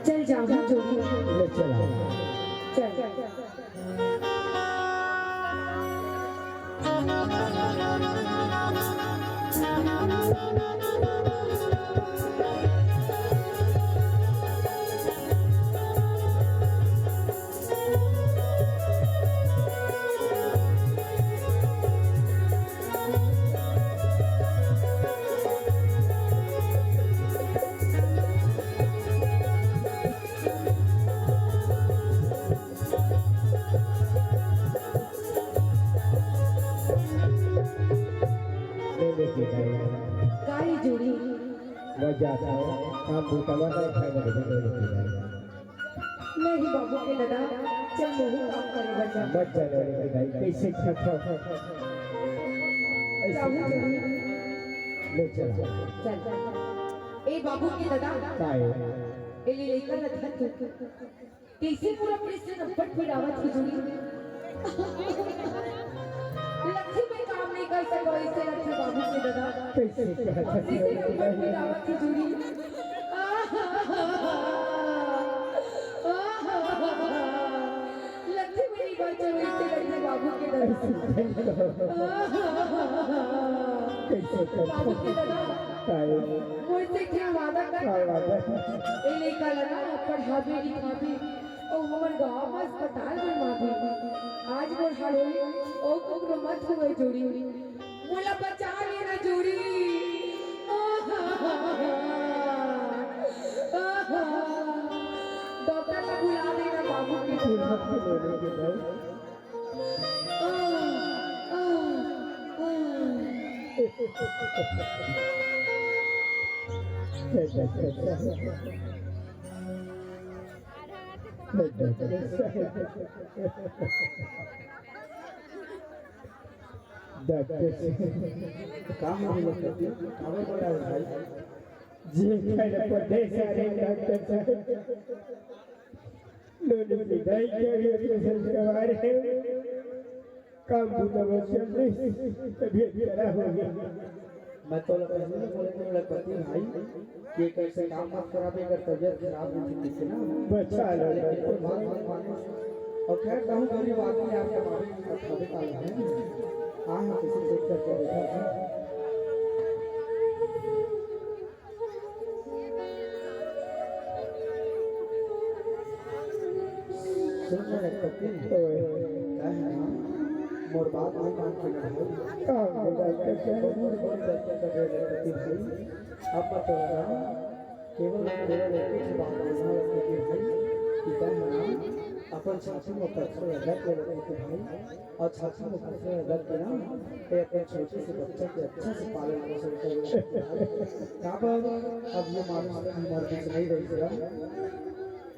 चल जाओ जोड़ी ले चला चल ले लेके जाएगा काई जोड़ी मजा आता है काम बुतवा का खाए में ले लेके जाएगा नहीं बाबू के दादा चल मोहू काम करे बचा मत चले लेके जाए कैसे खा जाओ जोड़ी ले चला चल ए बाबू के दादा काय ए ले लेकर रखा तू कैसे पूरा पुलिस से नंबर फिरावत की जोड़ी लक्ष्मी में काम नहीं कर सको इससे लक्ष्मी बाबू के दादा कैसे कैसे नंबर फिरावत की जोड़ी लक्ष्मी मेरी बात चलो इससे लक्ष्मी बाबू के दादा बाबू के दादा काय मुझसे क्या वादा कर काय वादा ए लेकर लगा पढ़ाबे लिखाबे ओ हमर गांव में अस्पताल बनवाबे आज मोर हालोई ओ कोकरो मत हुए जोड़ी मोला बचा लेना जोड़ी डॉक्टर को बुला देना बाबू के तू हाथ ले लेके जाए काम नहीं लगता खबर बड़ा भाई जी खाने पर दे सारे डॉक्टर साहब लोग विदाई के पेशेंट करवा रहे हैं काम पूरा वचन नहीं तबीयत खराब हो गई मैं तो पहले बोले थे लड़पति भाई कि कैसे काम मत कराबे अगर तबीयत खराब हो थी ना बचा लो और खैर कहूँ गरीब आदमी आपके बारे खाते काल है हाँ किसी चेक करके देखा था सुनने लगता थी क्या है मोर बात नहीं मान के अब मत केवल भाई अपन छाछी में पत्थर अलग कर रखे भाई और छाछी में पत्थर अलग करना ये अपने छोटे से बच्चे के अच्छे से पालन पोषण कर अब ये मानव मर्जी से नहीं रहेगा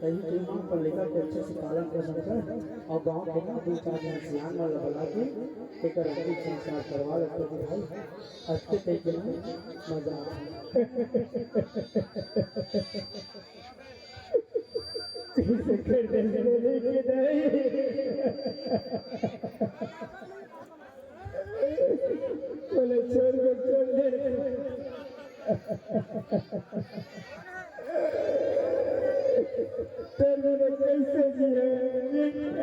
कहीं कहीं मां पर लेकर के अच्छे से पालन पोषण कर और गांव के ना दो चार जन सियान वाला बना के एक रंगी संस्कार करवा लेते थे भाई अच्छे तरीके में मजा बोले छोड़ को छोड़ दे तेरे कैसे जिए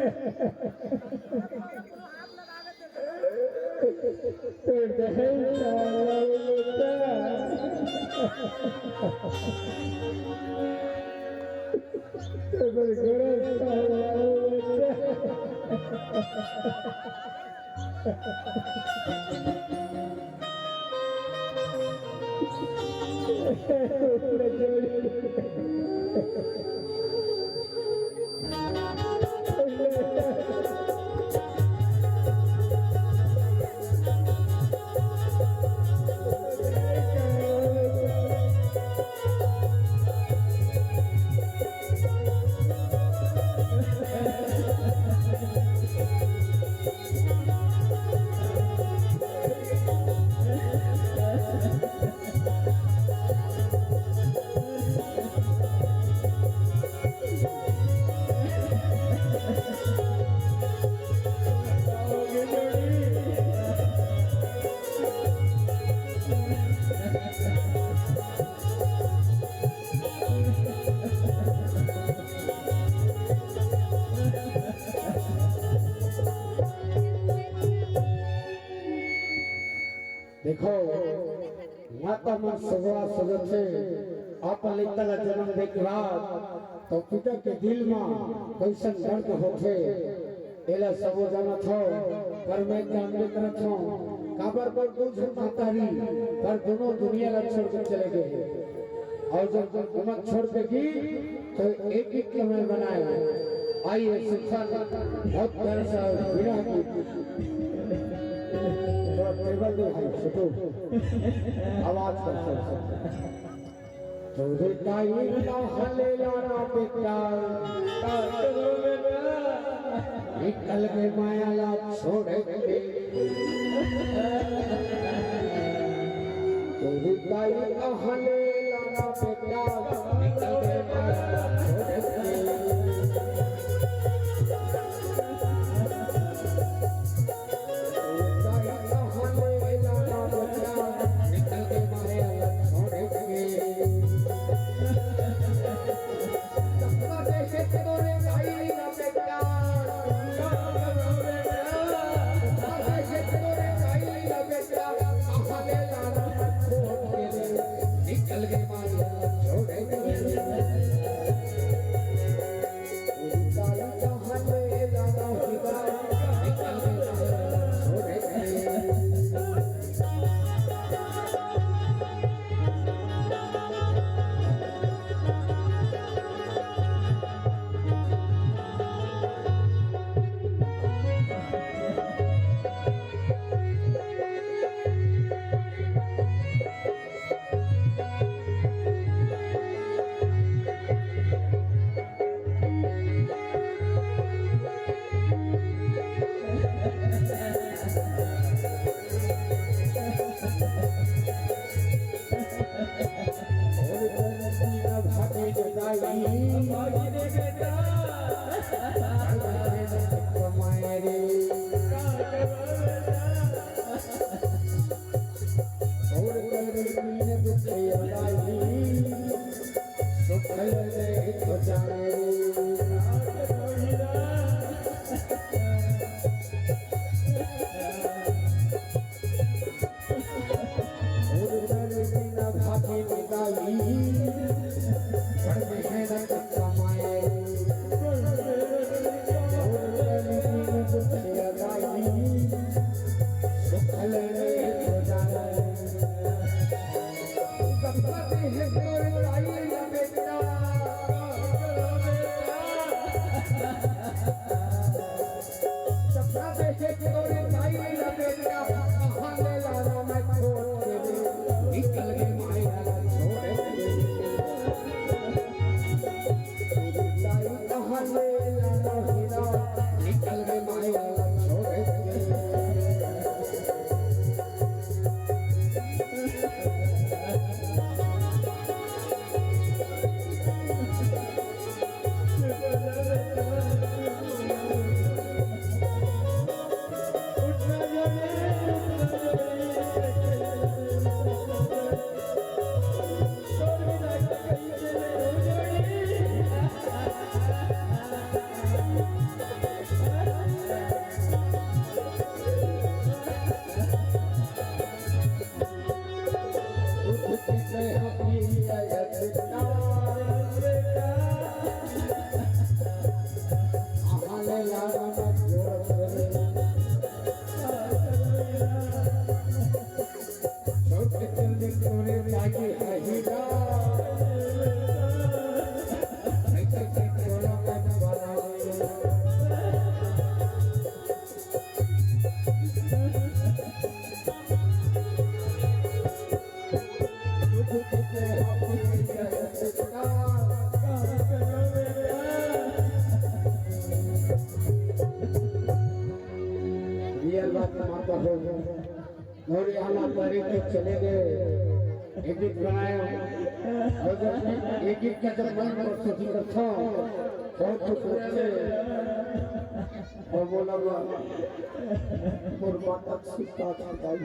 मन सगवा सजत से आप लेता जन्म देख बाद तो पिता के दिल में कैसन दर्द होते एला सबो जानत हो पर मैं जानबे करत हो काबर पर दूध मातारी पर दोनों दुनिया ला छोड़ के चले गए और जब उमर छोड़ देगी तो एक एक समय बनाए आइए शिक्षा बहुत प्यार से विराह की टेबल दे भाई छोटू आवाज कर तो रिताई ना हले लाना बेटा निकल के माया ला छोड़ के तो रिताई ना हले लाना बेटा निकल के माया ला छोड़ और यहाँ पर एक चले गए एक गीत बनाया और जब एक गीत का जब मन प्रस्तुति करता बहुत खुश होते और बोला और बात अच्छी बात भाई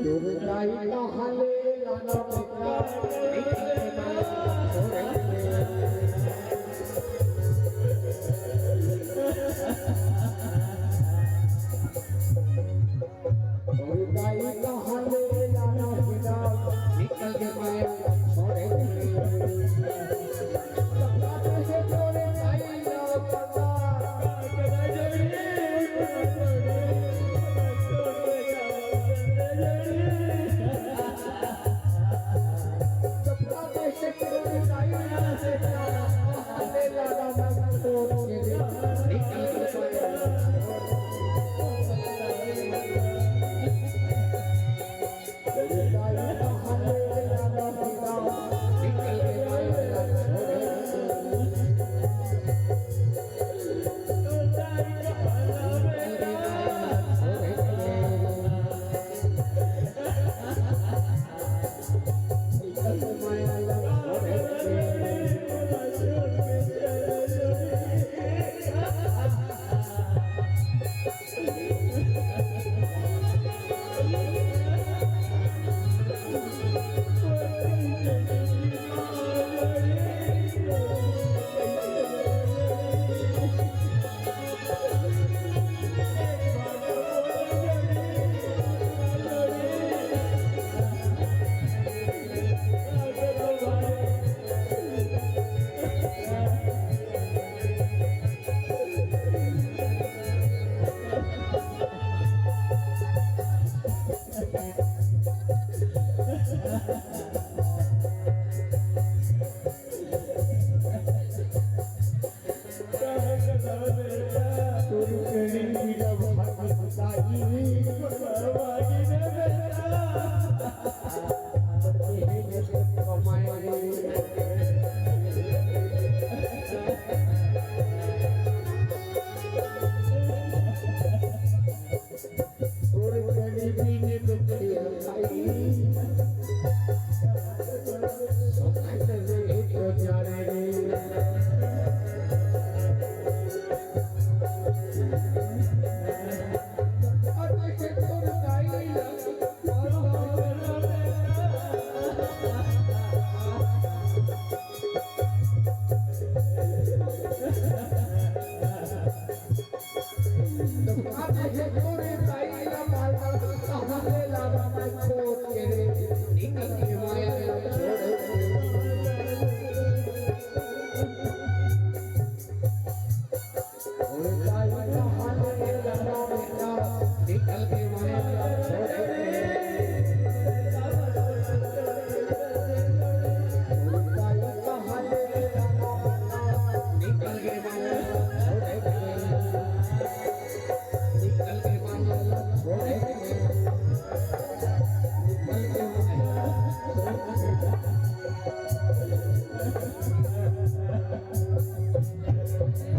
जोरे जाई कहाले लाना Thank you.